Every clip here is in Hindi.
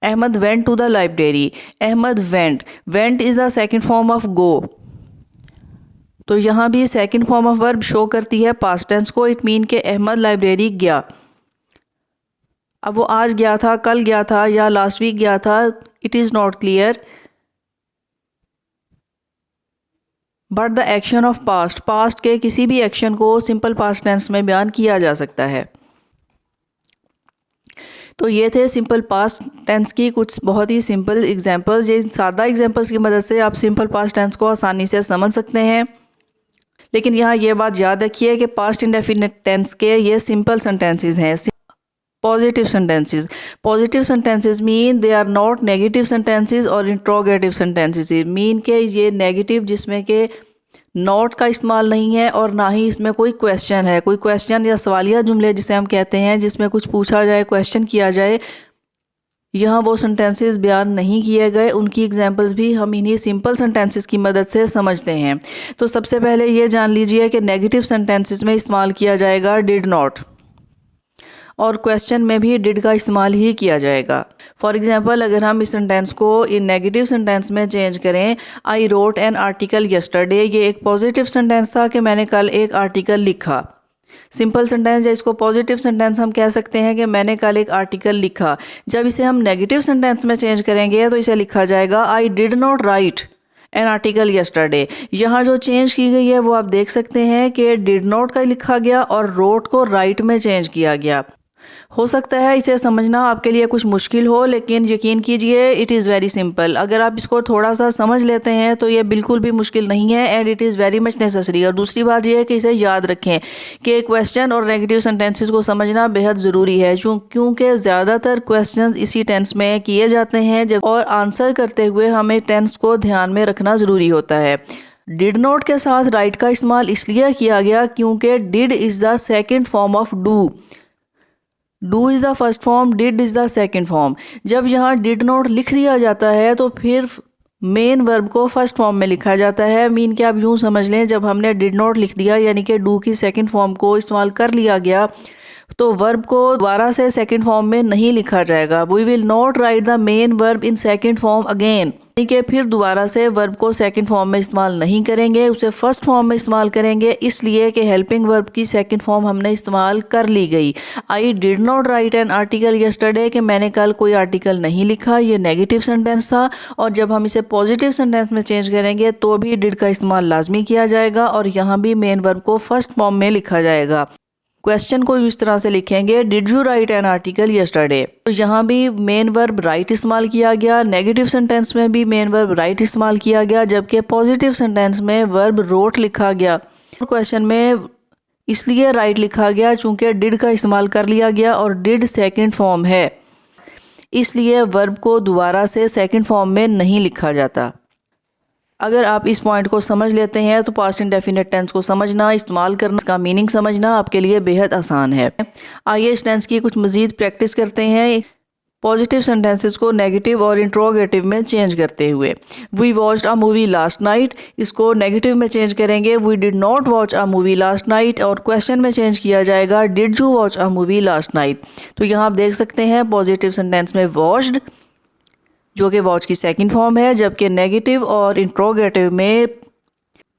Ahmad went to the library. Ahmad went. Went is the second form of go. तो यहाँ भी second form of verb show करती है पास्ट टेंस को. इट मीन के अहमद लाइब्रेरी गया. अब वो आज गया था, कल गया था या लास्ट वीक गया था, it is not clear. But the action of past, past के किसी भी एक्शन को सिंपल पास्ट टेंस में बयान किया जा सकता है. तो ये थे सिंपल पास्ट टेंस की कुछ बहुत ही सिंपल एग्जांपल्स. ये सादा एग्जांपल्स की मदद से आप सिंपल पास्ट टेंस को आसानी से समझ सकते हैं. लेकिन यहाँ ये बात याद रखिए कि पास्ट इंडेफिनिट टेंस के ये सिंपल सेंटेंसेस हैं. Positive sentences. Positive sentences mean they are not negative sentences और इंट्रोगेटिव सेंटेंसेस. मीन के ये नेगेटिव जिसमें के नॉट का इस्तेमाल नहीं है और ना ही इसमें कोई क्वेश्चन है. कोई क्वेश्चन या सवालिया जुमले जिसे हम कहते हैं, जिसमें कुछ पूछा जाए, क्वेश्चन किया जाए, यहाँ वो सेंटेंसेस बयान नहीं किए गए. उनकी एग्जांपल्स भी हम इन्हीं सिंपल सेंटेंसेस की मदद से समझते हैं. तो सबसे पहले ये जान लीजिए कि नेगेटिव सेंटेंसेस में इस्तेमाल किया जाएगा डिड नॉट, और क्वेश्चन में भी डिड का इस्तेमाल ही किया जाएगा. फॉर एग्जांपल अगर हम इस सेंटेंस को इन नेगेटिव सेंटेंस में चेंज करें, I wrote an article yesterday, ये एक पॉजिटिव सेंटेंस था कि मैंने कल एक आर्टिकल लिखा. सिंपल सेंटेंस है, इसको पॉजिटिव सेंटेंस हम कह सकते हैं कि मैंने कल एक आर्टिकल लिखा. जब इसे हम नेगेटिव सेंटेंस में चेंज करेंगे तो इसे लिखा जाएगा I did not right an article yesterday. यहाँ जो चेंज की गई है वो आप देख सकते हैं कि डिड नॉट का लिखा गया और रोट को राइट में चेंज किया गया. हो सकता है इसे समझना आपके लिए कुछ मुश्किल हो, लेकिन यकीन कीजिए इट इज़ वेरी सिंपल. अगर आप इसको थोड़ा सा समझ लेते हैं तो ये बिल्कुल भी मुश्किल नहीं है and it is very much necessary. और दूसरी बात यह है कि इसे याद रखें कि क्वेश्चन और नेगेटिव सेंटेंसेस को समझना बेहद ज़रूरी है, क्योंकि ज़्यादातर क्वेश्चन इसी टेंस में किए जाते हैं जब और आंसर करते हुए हमें टेंस को ध्यान में रखना ज़रूरी होता है. डिड नॉट के साथ राइट का इस्तेमाल इसलिए किया गया क्योंकि did is the second form of do. Do is the first form, did is the second form. जब यहाँ डिड नॉट लिख दिया जाता है तो फिर मेन वर्ब को फर्स्ट फॉर्म में लिखा जाता है. मीन के आप यूँ समझ लें, जब हमने डिड नॉट लिख दिया यानी कि डू की सेकेंड फॉर्म को इस्तेमाल कर लिया गया तो वर्ब को दोबारा से सेकेंड फॉर्म में नहीं लिखा जाएगा. We will not write the main verb in second form again, यानी कि फिर दोबारा से वर्ब को सेकंड फॉर्म में इस्तेमाल नहीं करेंगे, उसे फर्स्ट फॉर्म में इस्तेमाल करेंगे, इसलिए कि हेल्पिंग वर्ब की सेकंड फॉर्म हमने इस्तेमाल कर ली गई. I did not right an article yesterday, कि मैंने कल कोई आर्टिकल नहीं लिखा, ये नेगेटिव सेंटेंस था. और जब हम इसे पॉजिटिव सेंटेंस में चेंज करेंगे तो भी डिड का इस्तेमाल लाजमी किया जाएगा और यहाँ भी मेन वर्ब को फर्स्ट फॉर्म में लिखा जाएगा. क्वेश्चन को इस तरह से लिखेंगे, did you right an article yesterday. तो यहाँ भी मेन वर्ब राइट इस्तेमाल किया गया, नेगेटिव सेंटेंस में भी मेन वर्ब राइट इस्तेमाल किया गया, जबकि पॉजिटिव सेंटेंस में वर्ब रोट लिखा गया. क्वेश्चन में इसलिए राइट लिखा गया चूँकि डिड का इस्तेमाल कर लिया गया और डिड सेकेंड फॉर्म है, इसलिए वर्ब को दोबारा से सेकेंड फॉर्म में नहीं लिखा जाता. अगर आप इस पॉइंट को समझ लेते हैं तो पास्ट इंडेफिनिट टेंस को समझना, इस्तेमाल करना, इसका मीनिंग समझना आपके लिए बेहद आसान है. आइए इस टेंस की कुछ मज़ीद प्रैक्टिस करते हैं पॉजिटिव सेंटेंसेस को नेगेटिव और इंट्रोगेटिव में चेंज करते हुए. We watched a movie last night, इसको नेगेटिव में चेंज करेंगे, we did not watch a movie last night, और क्वेश्चन में चेंज किया जाएगा, did you watch a movie last night. तो यहाँ आप देख सकते हैं पॉजिटिव सेंटेंस में वॉच्ड जो कि वॉच की सेकंड फॉर्म है, जबकि नेगेटिव और इंट्रोगेटिव में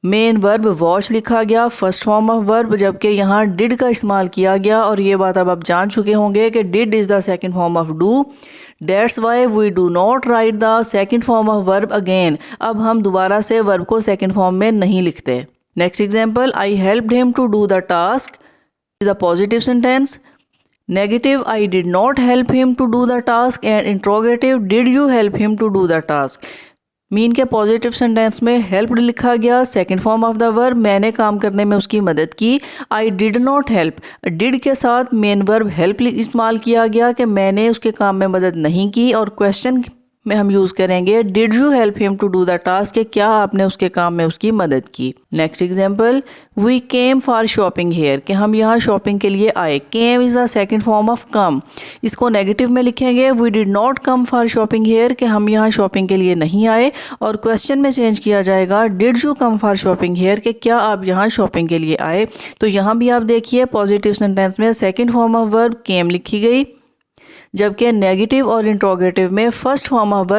मेन वर्ब वॉच लिखा गया फर्स्ट फॉर्म ऑफ वर्ब, जबकि यहाँ डिड का इस्तेमाल किया गया. और ये बात अब आप जान चुके होंगे कि did is the second form of do. That's why we do not write the second form of verb again. अब हम दोबारा से वर्ब को सेकंड फॉर्म में नहीं लिखते. Next example, I helped him to do the task is the positive sentence. Negative, I did not help him to do the task, and interrogative, did you help him to do the task. Mean के पॉजिटिव सेंटेंस में हेल्प्ड लिखा गया, second form of the verb, मैंने काम करने में उसकी मदद की. I did not help, did के साथ मेन वर्ब हेल्प इस्तेमाल किया गया कि मैंने उसके काम में मदद नहीं की. और क्वेश्चन में हम यूज़ करेंगे, did you help him to do the task, कि क्या आपने उसके काम में उसकी मदद की. Next example, we came for shopping here, कि हम यहाँ शॉपिंग के लिए आए. Came is the second form of come, इसको नेगेटिव में लिखेंगे, we did not come for shopping here, कि हम यहाँ शॉपिंग के लिए नहीं आए. और क्वेश्चन में चेंज किया जाएगा, did you come for shopping here, कि क्या आप यहाँ शॉपिंग के लिए आए. तो यहाँ भी आप देखिए पॉजिटिव सेंटेंस में सेकेंड फॉर्म ऑफ वर्ब केम लिखी गई, जबकि नेगेटिव और इंट्रोगेटिव में फर्स्ट फॉर्म ऑफ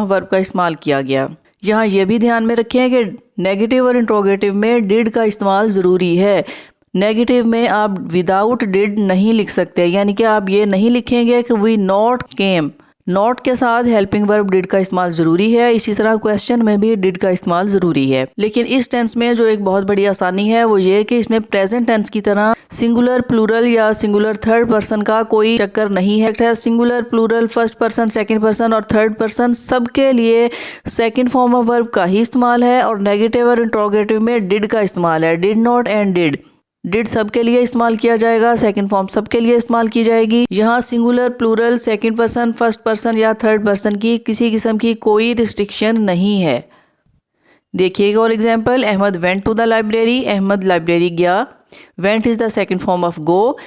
वर्ब का इस्तेमाल किया गया। यहाँ ये भी ध्यान में रखें कि नेगेटिव और इंट्रोगेटिव में डिड का इस्तेमाल ज़रूरी है। नेगेटिव में आप विदाउट डिड नहीं लिख सकते, यानी कि आप ये नहीं लिखेंगे कि वी नॉट केम। नॉट के साथ हेल्पिंग वर्ब डिड का इस्तेमाल ज़रूरी है। इसी तरह क्वेश्चन में भी डिड का इस्तेमाल ज़रूरी है। लेकिन इस टेंस में जो एक बहुत बड़ी आसानी है वो ये कि इसमें प्रेजेंट टेंस की तरह सिंगुलर प्लूरल या सिंगुलर थर्ड पर्सन का कोई चक्कर नहीं है। Singular plural first person second person और थर्ड पर्सन सबके लिए सेकंड फॉर्म ऑफ वर्ब का ही इस्तेमाल है और नेगेटिव और इंट्रोगेटिव में डिड का इस्तेमाल है। Did not and did, did सबके लिए इस्तेमाल किया जाएगा, सेकंड फॉर्म सबके लिए इस्तेमाल की जाएगी। यहाँ singular plural second person first person या थर्ड पर्सन की किसी किस्म की कोई रिस्ट्रिक्शन नहीं है। देखिएगा और example, Ahmed went to the library, Ahmed library गया। Went is the second form of go.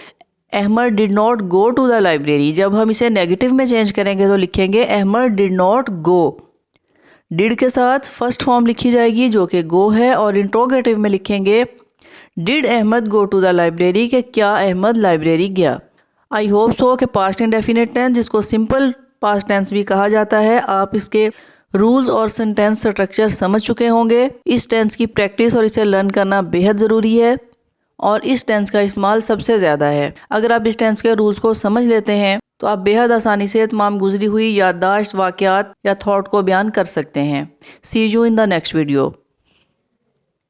Ahmed did not go to the library. जब हम इसे नेगेटिव में चेंज करेंगे तो लिखेंगे Ahmed did not go. Did के साथ फर्स्ट फॉर्म लिखी जाएगी जो कि गो है और इंट्रोगेटिव में लिखेंगे did Ahmad go to the library, कि क्या अहमद लाइब्रेरी गया। आई होप सो कि पास्ट इंडेफिनिट टेंस, जिसको सिंपल पास्ट टेंस भी कहा जाता है, आप इसके रूल्स और सेंटेंस स्ट्रक्चर समझ चुके होंगे। इस टेंस की प्रैक्टिस और इसे लर्न करना बेहद ज़रूरी है और इस टेंस का इस्तेमाल सबसे ज़्यादा है। अगर आप इस टेंस के रूल्स को समझ लेते हैं तो आप बेहद आसानी से तमाम गुजरी हुई याददाश्त, वाक़यात या थॉट को बयान कर सकते हैं। See you in the next video.